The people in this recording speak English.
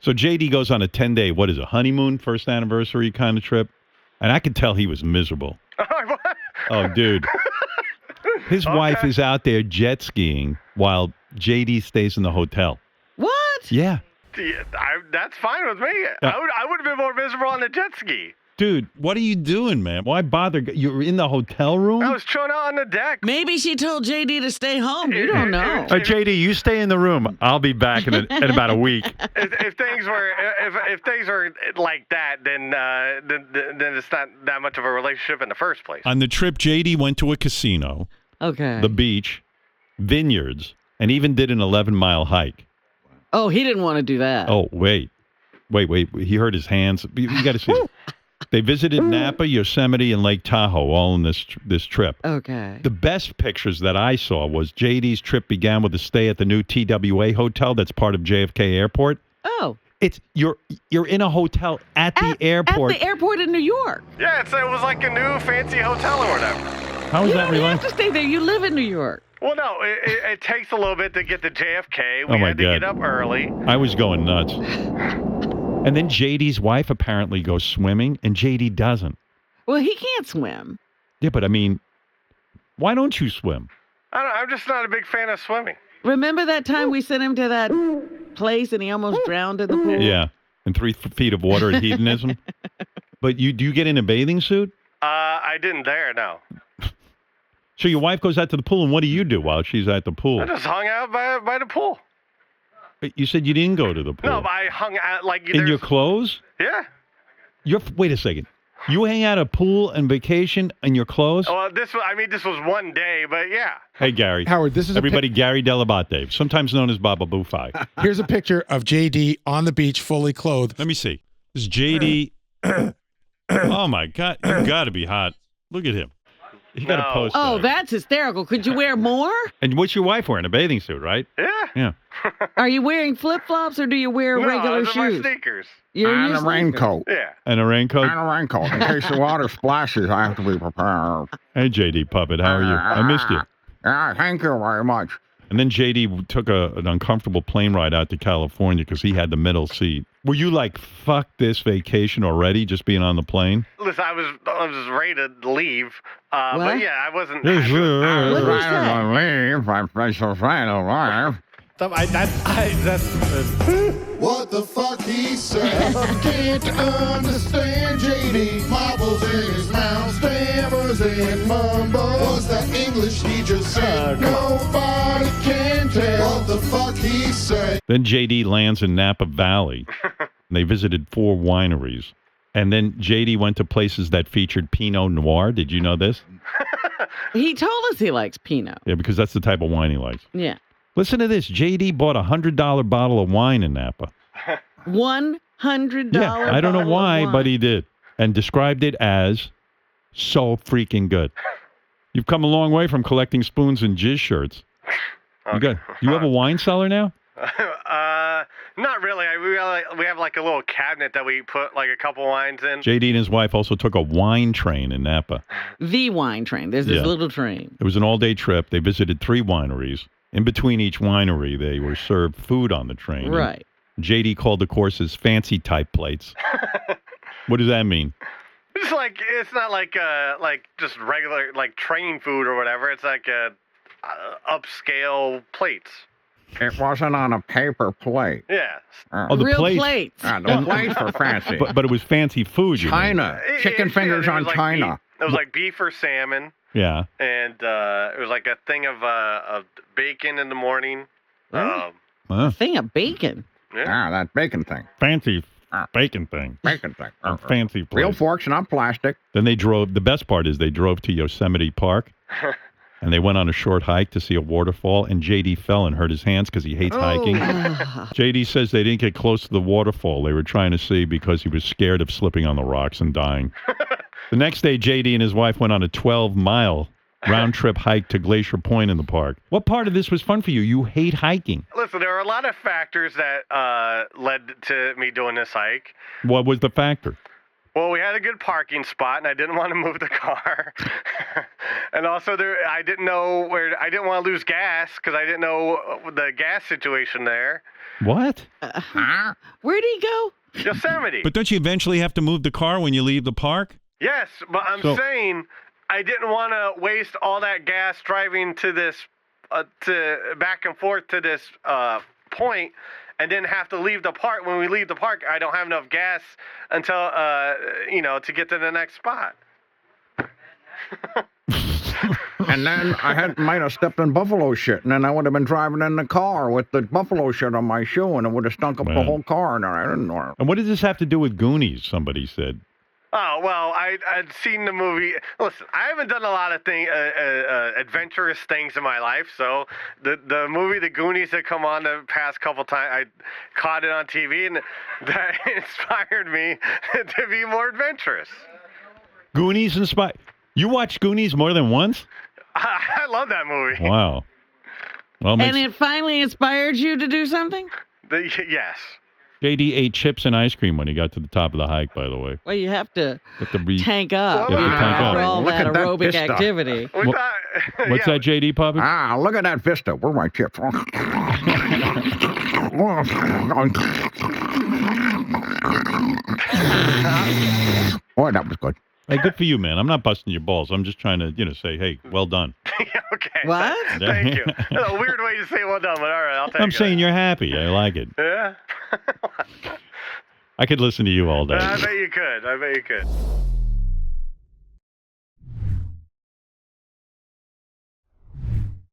So JD goes on a 10-day, what is it, honeymoon, first anniversary kind of trip? And I could tell he was miserable. Oh, dude. His wife is out there jet skiing while JD stays in the hotel. What? Yeah. That's fine with me. I would have been more miserable on the jet ski. Dude, what are you doing, man? Why bother? You're in the hotel room? I was chilling out on the deck. Maybe she told JD to stay home. You don't know. JD, you stay in the room. I'll be back in about a week. If things were like that, then it's not that much of a relationship in the first place. On the trip, JD went to a casino, the beach, vineyards, and even did an 11-mile hike. Oh, he didn't want to do that. Oh, wait. He hurt his hands. You got to see it. They visited Napa, Yosemite, and Lake Tahoe all in this trip. Okay. The best pictures that I saw was JD's trip began with a stay at the new TWA hotel that's part of JFK Airport. Oh. It's you're in a hotel at the airport. At the airport in New York. Yeah, it was like a new fancy hotel or whatever. How is that related? You have to stay there. You live in New York. Well, no, it takes a little bit to get to JFK. We Oh, my had to God. get up early. I was going nuts. And then JD's wife apparently goes swimming, and JD doesn't. Well, he can't swim. Yeah, but I mean, why don't you swim? I'm just not a big fan of swimming. Remember that time we sent him to that place and he almost drowned in the pool? Yeah, and 3 feet of water at hedonism. But do you get in a bathing suit? I didn't there, no. So your wife goes out to the pool, and what do you do while she's at the pool? I just hung out by the pool. You said you didn't go to the pool. No, but I hung out like in your clothes? Yeah. Wait a second. You hang out at a pool and vacation in your clothes? Well, this was one day, but yeah. Hey, Gary. Howard, this is everybody. Gary Dell'Abate, sometimes known as Baba Bufai. Here's a picture of JD on the beach, fully clothed. Let me see. This is JD. Oh my God! You got to be hot. Look at him. You got to post. Oh, that. that's hysterical. Could you wear more? And what's your wife wearing? A bathing suit, right? Yeah. Yeah. Are you wearing flip-flops or do you wear regular those shoes? are my sneakers. And a raincoat. Yeah. And a raincoat? And a raincoat. In case the water splashes, I have to be prepared. Hey, JD Puppet, how are you? I missed you. Thank you very much. And then JD took an uncomfortable plane ride out to California because he had the middle seat. Were you like, fuck this vacation already, just being on the plane? Listen, I was ready to leave, but yeah, I wasn't. What did he say? Leave. I'm so trying to arrive. What the fuck he said? Can't understand JD. Marbles in his mouth, stammers and mumbles. What's that English he just said? Nobody can tell what the fuck he said. Then JD lands in Napa Valley. They visited 4 wineries. And then JD went to places that featured Pinot Noir. Did you know this? He told us he likes Pinot. Yeah, because that's the type of wine he likes. Yeah. Listen to this. JD bought a $100 bottle of wine in Napa. $100 Yeah, I don't know why, but he did. And described it as so freaking good. You've come a long way from collecting spoons and jizz shirts. You have a wine cellar now? Not really. We have like a little cabinet that we put like a couple wines in. JD and his wife also took a wine train in Napa. The wine train. There's this little train. It was an all-day trip. They visited 3 wineries. In between each winery, they were served food on the train. Right. And JD called the courses fancy type plates. What does that mean? It's not like just regular like train food or whatever. It's like upscale plates. It wasn't on a paper plate. Yeah. Oh, the Real plates. The plates were fancy. But it was fancy food. China. Chicken fingers on China. It was like beef or salmon. Yeah. And it was like a thing of bacon in the morning. A thing of bacon? Yeah. That bacon thing. Fancy bacon thing. Bacon thing. Fancy place. Real forks, not plastic. Then they drove. The best part is they drove to Yosemite Park. And they went on a short hike to see a waterfall, and JD fell and hurt his hands because he hates hiking. JD says they didn't get close to the waterfall they were trying to see because he was scared of slipping on the rocks and dying. The next day, JD and his wife went on a 12-mile round-trip hike to Glacier Point in the park. What part of this was fun for you? You hate hiking. Listen, there are a lot of factors that led to me doing this hike. What was the factor? Well, we had a good parking spot, and I didn't want to move the car. And also, I didn't know where. I didn't want to lose gas because I didn't know the gas situation there. What? Where'd he go? Yosemite. But don't you eventually have to move the car when you leave the park? Yes, but I'm saying I didn't want to waste all that gas driving to this, to back and forth to this point, and then have to leave the park. When we leave the park, I don't have enough gas until to get to the next spot. And then I might have stepped in buffalo shit, and then I would have been driving in the car with the buffalo shit on my shoe, and it would have stunk up the whole car, and I didn't know. And what does this have to do with Goonies, somebody said? Oh, well, I'd seen the movie. Listen, I haven't done a lot of adventurous things in my life, so the movie The Goonies had come on the past couple times. I caught it on TV, and that inspired me to be more adventurous. Goonies inspired? You watched Goonies more than once? I love that movie. Wow. Well, And it finally inspired you to do something? Yes. JD ate chips and ice cream when he got to the top of the hike, by the way. Well, you have to Have to tank up You have to tank up. for all Look that at that aerobic vista. activity. What's that, JD, Puppy? Look at that vista. Where are my chips? Boy, that was good. Hey, good for you, man. I'm not busting your balls. I'm just trying to, say, hey, well done. Okay. What? Thank you. A weird way to say well done, but all right, I'll take it. I'm saying you're happy. I like it. Yeah. I could listen to you all day. I bet you could.